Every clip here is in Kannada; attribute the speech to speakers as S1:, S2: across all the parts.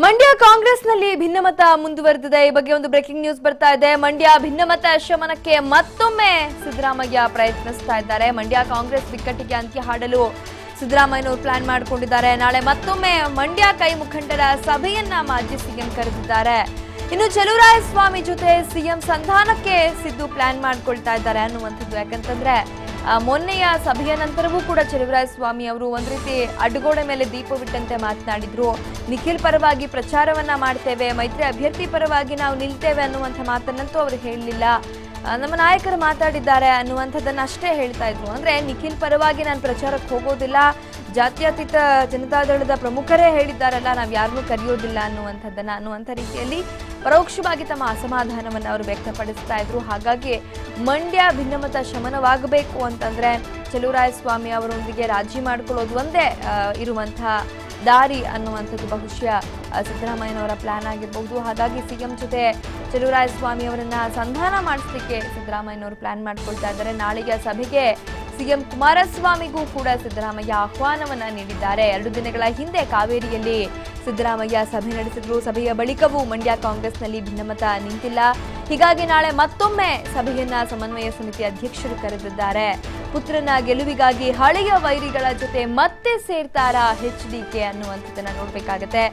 S1: ಮಂಡ್ಯ ಕಾಂಗ್ರೆಸ್ನಲ್ಲಿ ಭಿನ್ನಮತ ಮುಂದುವರೆದಿದೆ. ಈ ಬಗ್ಗೆ ಒಂದು ಬ್ರೇಕಿಂಗ್ ನ್ಯೂಸ್ ಬರ್ತಾ ಇದೆ. ಮಂಡ್ಯ ಭಿನ್ನಮತ ಶಮನಕ್ಕೆ ಮತ್ತೊಮ್ಮೆ ಸಿದ್ದರಾಮಯ್ಯ ಪ್ರಯತ್ನಿಸ್ತಾ ಇದ್ದಾರೆ. ಮಂಡ್ಯ ಕಾಂಗ್ರೆಸ್ ಬಿಕ್ಕಟ್ಟಿಗೆ ಅಂತ್ಯ ಹಾಡಲು ಸಿದ್ದರಾಮಯ್ಯನವರು ಪ್ಲಾನ್ ಮಾಡಿಕೊಂಡಿದ್ದಾರೆ. ನಾಳೆ ಮತ್ತೊಮ್ಮೆ ಮಂಡ್ಯ ಕೈ ಮುಖಂಡರ ಸಭೆಯನ್ನ ಮಾಜಿ ಸಿಎಂ ಕರೆದಿದ್ದಾರೆ. ಇನ್ನು ಚಲುವರಾಯಸ್ವಾಮಿ ಜೊತೆ ಸಿಎಂ ಸಂಧಾನಕ್ಕೆ ಸಿದ್ದು ಪ್ಲಾನ್ ಮಾಡ್ಕೊಳ್ತಾ ಇದ್ದಾರೆ ಅನ್ನುವಂಥದ್ದು. ಯಾಕಂತಂದ್ರೆ ಮೊನ್ನೆಯ ಸಭೆಯ ನಂತರವೂ ಕೂಡ ಚಲುವರಾಯಸ್ವಾಮಿ ಅವರು ಒಂದ್ ರೀತಿ ಅಡ್ಡಗೋಡೆ ಮೇಲೆ ದೀಪವಿಟ್ಟಂತೆ ಮಾತನಾಡಿದ್ರು. ನಿಖಿಲ್ ಪರವಾಗಿ ಪ್ರಚಾರವನ್ನ ಮಾಡ್ತೇವೆ, ಮೈತ್ರಿ ಅಭ್ಯರ್ಥಿ ಪರವಾಗಿ ನಾವು ನಿಲ್ತೇವೆ ಅನ್ನುವಂಥ ಮಾತನ್ನಂತೂ ಅವರು ಹೇಳಲಿಲ್ಲ. ನಮ್ಮ ನಾಯಕರು ಮಾತಾಡಿದ್ದಾರೆ ಅನ್ನುವಂಥದ್ದನ್ನ ಅಷ್ಟೇ ಹೇಳ್ತಾ ಇದ್ರು. ಅಂದ್ರೆ ನಿಖಿಲ್ ಪರವಾಗಿ ನಾನು ಪ್ರಚಾರಕ್ಕೆ ಹೋಗೋದಿಲ್ಲ, ಜಾತ್ಯತೀತ ಜನತಾದಳದ ಪ್ರಮುಖರೇ ಹೇಳಿದ್ದಾರಲ್ಲ ನಾವು ಯಾರನ್ನೂ ಕರೆಯೋದಿಲ್ಲ ಅನ್ನುವಂಥ ರೀತಿಯಲ್ಲಿ ಪರೋಕ್ಷವಾಗಿ ತಮ್ಮ ಅಸಮಾಧಾನವನ್ನು ಅವರು ವ್ಯಕ್ತಪಡಿಸ್ತಾ ಇದ್ರು. ಹಾಗಾಗಿ ಮಂಡ್ಯ ಭಿನ್ನಮತ ಶಮನವಾಗಬೇಕು ಅಂತಂದ್ರೆ ಚಲುವರಾಯಸ್ವಾಮಿ ಅವರೊಂದಿಗೆ ರಾಜಿ ಮಾಡಿಕೊಳ್ಳೋದು ಒಂದೇ ಇರುವಂತಹ ದಾರಿ ಅನ್ನುವಂಥದ್ದು ಬಹುಶಃ ಸಿದ್ದರಾಮಯ್ಯನವರ ಪ್ಲಾನ್ ಆಗಿರಬಹುದು. ಹಾಗಾಗಿ ಸಿಎಂ ಜೊತೆ ಚಲುವರಾಯಸ್ವಾಮಿ ಅವರನ್ನ ಸಂಧಾನ ಮಾಡಿಸಲಿಕ್ಕೆ ಸಿದ್ದರಾಮಯ್ಯನವರು ಪ್ಲಾನ್ ಮಾಡ್ಕೊಳ್ತಾ ಇದ್ದಾರೆ. ನಾಳೆಯ ಸಭೆಗೆ ಸಿಎಂ ಕುಮಾರಸ್ವಾಮಿಗೂ ಕೂಡ ಸಿದ್ದರಾಮಯ್ಯ ಆಹ್ವಾನವನ್ನ ನೀಡಿದ್ದಾರೆ. 2 ದಿನಗಳ ಹಿಂದೆ ಕಾವೇರಿಯಲ್ಲಿ ಸಿದ್ದರಾಮಯ್ಯ ಸಭೆ ನಡೆಸಿದ್ರು. ಸಭೆಯ ಬಳಿಕವೂ ಮಂಡ್ಯ ಕಾಂಗ್ರೆಸ್ನಲ್ಲಿ ಭಿನ್ನಮತ ನಿಂತಿಲ್ಲ. ಹೀಗಾಗಿ ನಾಳೆ ಮತ್ತೊಮ್ಮೆ ಸಭೆಯನ್ನ ಸಮನ್ವಯ ಸಮಿತಿ ಅಧ್ಯಕ್ಷರು ಕರೆದಿದ್ದಾರೆ. ಪುತ್ರನ ಗೆಲುವಿಗಾಗಿ ಹಳೆಯ ವೈರಿಗಳ ಜೊತೆ ಮತ್ತೆ ಸೇರ್ತಾರಾ HDK ಅನ್ನುವಂಥದ್ದನ್ನ ನೋಡ್ಬೇಕಾಗತ್ತೆ.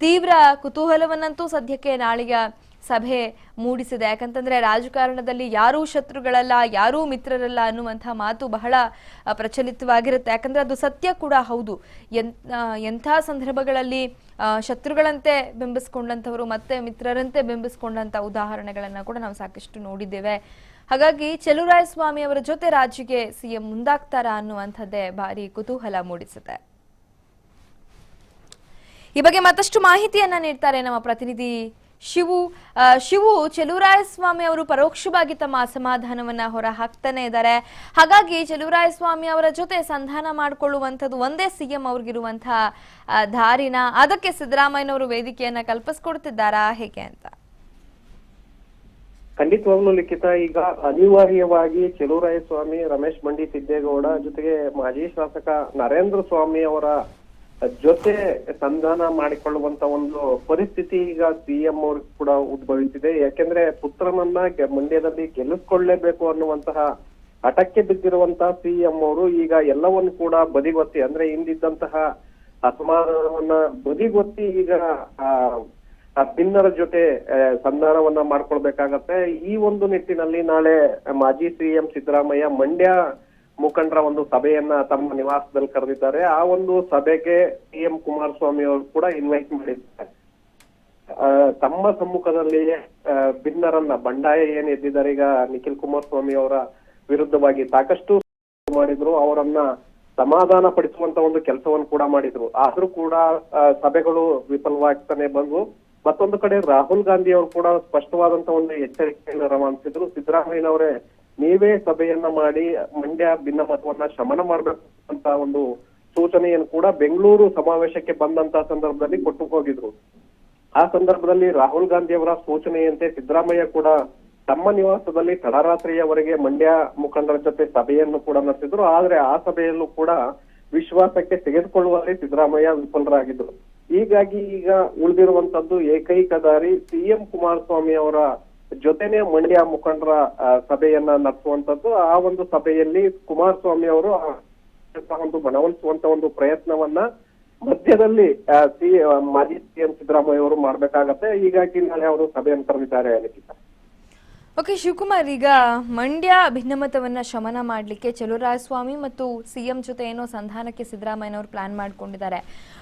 S1: ತೀವ್ರ ಕುತೂಹಲವನ್ನಂತೂ ಸದ್ಯಕ್ಕೆ ನಾಳೆಯ ಸಭೆ ಮೂಡಿಸಿದೆ. ಯಾಕಂತಂದ್ರೆ ರಾಜಕಾರಣದಲ್ಲಿ ಯಾರೂ ಶತ್ರುಗಳಲ್ಲ, ಯಾರೂ ಮಿತ್ರರಲ್ಲ ಅನ್ನುವಂಥ ಮಾತು ಬಹಳ ಪ್ರಚಲಿತವಾಗಿರುತ್ತೆ. ಯಾಕಂದ್ರೆ ಅದು ಸತ್ಯ ಕೂಡ ಹೌದು. ಎಂಥ ಸಂದರ್ಭಗಳಲ್ಲಿ ಶತ್ರುಗಳಂತೆ ಬಿಂಬಿಸ್ಕೊಂಡಂಥವರು ಮತ್ತೆ ಮಿತ್ರರಂತೆ ಬಿಂಬಿಸ್ಕೊಂಡಂಥ ಉದಾಹರಣೆಗಳನ್ನ ಕೂಡ ನಾವು ಸಾಕಷ್ಟು ನೋಡಿದ್ದೇವೆ. ಹಾಗಾಗಿ ಚಲುವರಾಯಸ್ವಾಮಿ ಅವರ ಜೊತೆ ರಾಜಿಗೆ ಸಿಎಂ ಮುಂದಾಗ್ತಾರಾ ಅನ್ನುವಂಥದ್ದೇ ಭಾರಿ ಕುತೂಹಲ ಮೂಡಿಸುತ್ತೆ. ಈ ಬಗ್ಗೆ ಮತ್ತಷ್ಟು ಮಾಹಿತಿಯನ್ನ ನೀಡ್ತಾರೆ ನಮ್ಮ ಪ್ರತಿನಿಧಿ ಶಿವು. ಚಲುವರಾಯಸ್ವಾಮಿ ಅವರು ಪರೋಕ್ಷವಾಗಿ ತಮ್ಮ ಅಸಮಾಧಾನವನ್ನ ಹೊರ ಹಾಕ್ತಾನೆ ಇದ್ದಾರೆ. ಹಾಗಾಗಿ ಚಲುವರಾಯಸ್ವಾಮಿ ಅವರ ಜೊತೆ ಸಂಧಾನ ಮಾಡಿಕೊಳ್ಳುವಂಥದ್ದು ಒಂದೇ ಸಿಎಂ ಅವ್ರಿಗಿರುವಂತಹ ದಾರಿನ, ಅದಕ್ಕೆ ಸಿದ್ದರಾಮಯ್ಯನವರು ವೇದಿಕೆಯನ್ನ ಕಲ್ಪಿಸ್ಕೊಡ್ತಿದ್ದಾರಾ ಹೇಗೆ ಅಂತ?
S2: ಖಂಡಿತವಾಗ್ಲೂ ಲಿಖಿತ, ಈಗ ಅನಿವಾರ್ಯವಾಗಿ ಚಲುವರಾಯಸ್ವಾಮಿ, ರಮೇಶ್ ಬಂಡಿ ಸಿದ್ದೇಗೌಡ ಜೊತೆಗೆ ಮಾಜಿ ಶಾಸಕ ನರೇಂದ್ರ ಸ್ವಾಮಿ ಅವರ ಜೊತೆ ಸಂಧಾನ ಮಾಡಿಕೊಳ್ಳುವಂತ ಒಂದು ಪರಿಸ್ಥಿತಿ ಈಗ ಸಿಎಂ ಅವ್ರಿಗೆ ಕೂಡ ಉದ್ಭವಿಸಿದೆ. ಯಾಕೆಂದ್ರೆ ಪುತ್ರನನ್ನ ಮಂಡ್ಯದಲ್ಲಿ ಗೆಲ್ಲಿಸ್ಕೊಳ್ಳೇಬೇಕು ಅನ್ನುವಂತಹ ಹಠಕ್ಕೆ ಬಿದ್ದಿರುವಂತಹ ಸಿಎಂ ಅವರು ಈಗ ಎಲ್ಲವನ್ನು ಕೂಡ ಬದಿಗೊತ್ತಿ, ಅಂದ್ರೆ ಹಿಂದಿದ್ದಂತಹ ಅಸಮಾಧಾನವನ್ನ ಬದಿಗೊತ್ತಿ ಈಗ ಭಿನ್ನರ ಜೊತೆ ಸಂಧಾನವನ್ನ ಮಾಡ್ಕೊಳ್ಬೇಕಾಗತ್ತೆ. ಈ ಒಂದು ನಿಟ್ಟಿನಲ್ಲಿ ನಾಳೆ ಮಾಜಿ ಸಿಎಂ ಸಿದ್ದರಾಮಯ್ಯ ಮಂಡ್ಯ ಮುಖಂಡರ ಒಂದು ಸಭೆಯನ್ನ ತಮ್ಮ ನಿವಾಸದಲ್ಲಿ ಕರೆದಿದ್ದಾರೆ. ಆ ಒಂದು ಸಭೆಗೆ ಸಿಎಂ ಕುಮಾರಸ್ವಾಮಿ ಅವರು ಕೂಡ ಇನ್ವೈಟ್ ಮಾಡಿದ್ದಾರೆ. ತಮ್ಮ ಸಮ್ಮುಖದಲ್ಲಿಯೇ ಭಿನ್ನರನ್ನ ಬಂಡಾಯ ಏನ್ ಎದ್ದಿದ್ದಾರೆ ಈಗ ನಿಖಿಲ್ ಕುಮಾರಸ್ವಾಮಿ ಅವರ ವಿರುದ್ಧವಾಗಿ ಸಾಕಷ್ಟು ಮಾಡಿದ್ರು, ಅವರನ್ನ ಸಮಾಧಾನ ಪಡಿಸುವಂತ ಒಂದು ಕೆಲಸವನ್ನು ಕೂಡ ಮಾಡಿದ್ರು. ಆದ್ರೂ ಕೂಡ ಸಭೆಗಳು ವಿಫಲವಾಗ್ತಾನೆ ಬಂದ್ವು. ಮತ್ತೊಂದು ಕಡೆ ರಾಹುಲ್ ಗಾಂಧಿ ಅವರು ಕೂಡ ಸ್ಪಷ್ಟವಾದಂತ ಒಂದು ಎಚ್ಚರಿಕೆಯನ್ನು ರವಾನಿಸಿದ್ರು. ಸಿದ್ದರಾಮಯ್ಯನವರೇ, ನೀವೇ ಸಭೆಯನ್ನ ಮಾಡಿ ಮಂಡ್ಯ ಭಿನ್ನಮತವನ್ನ ಶಮನ ಮಾಡ್ಬೇಕು ಅಂತ ಒಂದು ಸೂಚನೆಯನ್ನು ಕೂಡ ಬೆಂಗಳೂರು ಸಮಾವೇಶಕ್ಕೆ ಬಂದಂತ ಸಂದರ್ಭದಲ್ಲಿ ಕೊಟ್ಟು ಹೋಗಿದ್ರು. ಆ ಸಂದರ್ಭದಲ್ಲಿ ರಾಹುಲ್ ಗಾಂಧಿ ಅವರ ಸೂಚನೆಯಂತೆ ಸಿದ್ದರಾಮಯ್ಯ ಕೂಡ ತಮ್ಮ ನಿವಾಸದಲ್ಲಿ ತಡರಾತ್ರಿಯವರೆಗೆ ಮಂಡ್ಯ ಮುಖಂಡರ ಜೊತೆ ಸಭೆಯನ್ನು ಕೂಡ ನಡೆಸಿದ್ರು. ಆದ್ರೆ ಆ ಸಭೆಯಲ್ಲೂ ಕೂಡ ವಿಶ್ವಾಸಕ್ಕೆ ತೆಗೆದುಕೊಳ್ಳುವಲ್ಲಿ ಸಿದ್ದರಾಮಯ್ಯ ವಿಫಲರಾಗಿದ್ರು. ಹೀಗಾಗಿ ಈಗ ಉಳಿದಿರುವಂತದ್ದು ಏಕೈಕ ದಾರಿ ಸಿಎಂ ಕುಮಾರಸ್ವಾಮಿ ಅವರ ಜೊತೆನೆ ಮಂಡ್ಯ ಮುಖಂಡರ ಸಭೆಯನ್ನ ನಡೆಸುವಂತದ್ದು. ಆ ಒಂದು ಸಭೆಯಲ್ಲಿ ಕುಮಾರಸ್ವಾಮಿ ಅವರು ಒಂದು ಮನವೊಲಿಸುವಂತ ಒಂದು ಪ್ರಯತ್ನವನ್ನ ಮಧ್ಯದಲ್ಲಿ ಮಾಜಿ ಸಿಎಂ ಸಿದ್ದರಾಮಯ್ಯ ಅವರು ಮಾಡ್ಬೇಕಾಗತ್ತೆ. ಹೀಗಾಗಿ ನಾಳೆ ಅವರು ಸಭೆಯನ್ನು ಕರೆದಿದ್ದಾರೆ.
S1: ಓಕೆ ಶಿವಕುಮಾರ್, ಈಗ ಮಂಡ್ಯ ಭಿನ್ನಮತವನ್ನ ಶಮನ ಮಾಡಲಿಕ್ಕೆ ಚಲುವರಾಯಸ್ವಾಮಿ ಮತ್ತು ಸಿಎಂ ಜೊತೆ ಏನೋ ಸಂಧಾನಕ್ಕೆ ಸಿದ್ದರಾಮಯ್ಯನವರು ಪ್ಲಾನ್ ಮಾಡ್ಕೊಂಡಿದ್ದಾರೆ.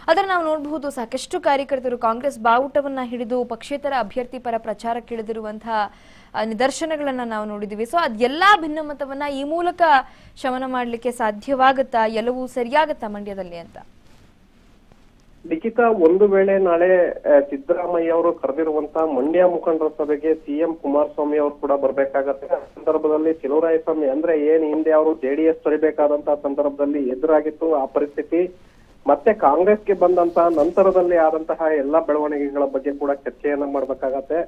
S1: ಆದ್ರೆ ನಾವು ನೋಡಬಹುದು ಸಾಕಷ್ಟು ಕಾರ್ಯಕರ್ತರು ಕಾಂಗ್ರೆಸ್ ಬಾವುಟವನ್ನ ಹಿಡಿದು ಪಕ್ಷೇತರ ಅಭ್ಯರ್ಥಿ ಪರ ಪ್ರಚಾರಕ್ಕೆ ಇಳಿದಿರುವಂತಹ ನಿದರ್ಶನಗಳನ್ನ ನಾವು ನೋಡಿದೀವಿ. ಸೊ ಅದೆಲ್ಲಾ ಭಿನ್ನಮತವನ್ನ ಈ ಮೂಲಕ ಶಮನ ಮಾಡಲಿಕ್ಕೆ ಸಾಧ್ಯವಾಗುತ್ತಾ, ಎಲ್ಲವೂ ಸರಿಯಾಗುತ್ತಾ ಮಂಡ್ಯದಲ್ಲಿ ಅಂತ?
S2: ಲಿಖಿತ, ಒಂದು ವೇಳೆ ನಾಳೆ ಸಿದ್ದರಾಮಯ್ಯ ಅವರು ಕರೆದಿರುವಂತ ಮಂಡ್ಯ ಮುಖಂಡರ ಸಭೆಗೆ ಸಿಎಂ ಕುಮಾರಸ್ವಾಮಿ ಅವರು ಕೂಡ ಬರ್ಬೇಕಾಗತ್ತೆ. ಆ ಸಂದರ್ಭದಲ್ಲಿ ಚಲುವರಾಯಸ್ವಾಮಿ ಅಂದ್ರೆ ಏನ್ ಹಿಂದೆ ಅವರು JDS ತೊರಿಬೇಕಾದಂತಹ ಸಂದರ್ಭದಲ್ಲಿ ಎದುರಾಗಿತ್ತು ಆ ಪರಿಸ್ಥಿತಿ, ಮತ್ತೆ ಕಾಂಗ್ರೆಸ್ಗೆ ಬಂದಂತಹ ನಂತರದಲ್ಲಿ ಆದಂತಹ ಎಲ್ಲಾ ಬೆಳವಣಿಗೆಗಳ ಬಗ್ಗೆ ಕೂಡ ಚರ್ಚೆಯನ್ನ ಮಾಡ್ಬೇಕಾಗತ್ತೆ.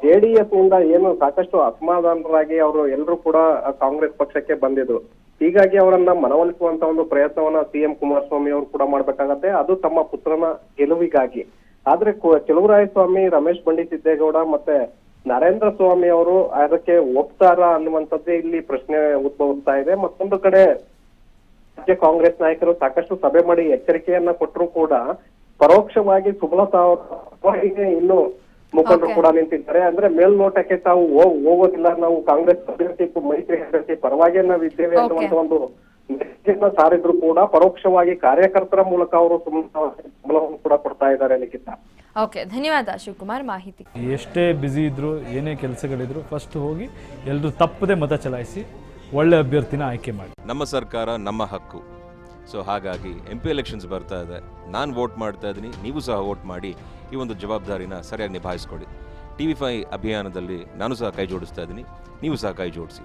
S2: JDS ನಿಂದ ಏನು ಸಾಕಷ್ಟು ಅಸಮಾಧಾನರಾಗಿ ಅವರು ಎಲ್ಲರೂ ಕೂಡ ಕಾಂಗ್ರೆಸ್ ಪಕ್ಷಕ್ಕೆ ಬಂದಿದ್ರು. ಹೀಗಾಗಿ ಅವರನ್ನ ಮನವೊಲಿಸುವಂತ ಒಂದು ಪ್ರಯತ್ನವನ್ನ ಸಿಎಂ ಕುಮಾರಸ್ವಾಮಿ ಅವರು ಕೂಡ ಮಾಡ್ಬೇಕಾಗತ್ತೆ. ಅದು ತಮ್ಮ ಪುತ್ರನ ಗೆಲುವಿಗಾಗಿ. ಆದ್ರೆ ಚಲುವರಾಯಸ್ವಾಮಿ, ರಮೇಶ್ ಬಂಡಿ ಸಿದ್ದೇಗೌಡ ಮತ್ತೆ ನರೇಂದ್ರ ಸ್ವಾಮಿ ಅವರು ಅದಕ್ಕೆ ಒಪ್ತಾರ ಅನ್ನುವಂಥದ್ದೇ ಇಲ್ಲಿ ಪ್ರಶ್ನೆ ಉದ್ಭವಿಸ್ತಾ ಇದೆ. ಮತ್ತೊಂದು ಕಡೆ ರಾಜ್ಯ ಕಾಂಗ್ರೆಸ್ ನಾಯಕರು ಸಾಕಷ್ಟು ಸಭೆ ಮಾಡಿ ಎಚ್ಚರಿಕೆಯನ್ನ ಕೊಟ್ಟರು ಕೂಡ ಪರೋಕ್ಷವಾಗಿ ಸುಮಲತಾ ಅವರ ಇನ್ನು ಮುಖಂಡರು ಕೂಡ ನಿಂತಿದ್ದಾರೆ. ಅಂದ್ರೆ ಮೇಲ್ನೋಟಕ್ಕೆ ತಾವು ಹೋಗೋದಿಲ್ಲ, ನಾವು ಕಾಂಗ್ರೆಸ್ ಅಭ್ಯರ್ಥಿ ಮೈತ್ರಿ ಅಭ್ಯರ್ಥಿ ಪರವಾಗಿ ನಾವು ಇದ್ದೇವೆ ಅನ್ನುವಂತ ಒಂದು ಮೆಸೇಜ್ ಸಾರಿದ್ರು ಕೂಡ ಪರೋಕ್ಷವಾಗಿ ಕಾರ್ಯಕರ್ತರ ಮೂಲಕ ಅವರು ಸಂಬಳವನ್ನು ಕೂಡ ಕೊಡ್ತಾ ಇದ್ದಾರೆ. ಲಿಖಿತ,
S1: ಓಕೆ, ಧನ್ಯವಾದ ಶಿವಕುಮಾರ್ ಮಾಹಿತಿ.
S3: ಎಷ್ಟೇ ಬ್ಯುಸಿ ಇದ್ರು, ಏನೇ ಕೆಲಸಗಳಿದ್ರು, ಫಸ್ಟ್ ಹೋಗಿ ಎಲ್ಲರೂ ತಪ್ಪದೆ ಮತ ಚಲಾಯಿಸಿ ಒಳ್ಳೆ ಅಭ್ಯರ್ಥಿನ ಆಯ್ಕೆ ಮಾಡಿ.
S4: ನಮ್ಮ ಸರ್ಕಾರ ನಮ್ಮ ಹಕ್ಕು. ಸೊ ಹಾಗಾಗಿ MP ಎಲೆಕ್ಷನ್ಸ್ ಬರ್ತಾ ಇದೆ, ನಾನು ವೋಟ್ ಮಾಡ್ತಾ ಇದ್ದೀನಿ, ನೀವು ಸಹ ವೋಟ್ ಮಾಡಿ ಈ ಒಂದು ಜವಾಬ್ದಾರಿನ ಸರಿಯಾಗಿ ನಿಭಾಯಿಸ್ಕೊಳ್ಳಿ. TV5 ಅಭಿಯಾನದಲ್ಲಿ ನಾನು ಸಹ ಕೈ ಜೋಡಿಸ್ತಾ ಇದ್ದೀನಿ, ನೀವು ಸಹ ಕೈ ಜೋಡಿಸಿ.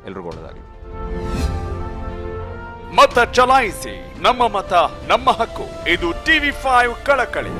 S4: ಎಲ್ರಿಗೂ ಒಳ್ಳೆಯದಾಗಲಿ.
S5: ಮತ ಚಲಾಯಿಸಿ, ನಮ್ಮ ಮತ ನಮ್ಮ ಹಕ್ಕು. ಇದು TV5 ಕಳಕಳಿ.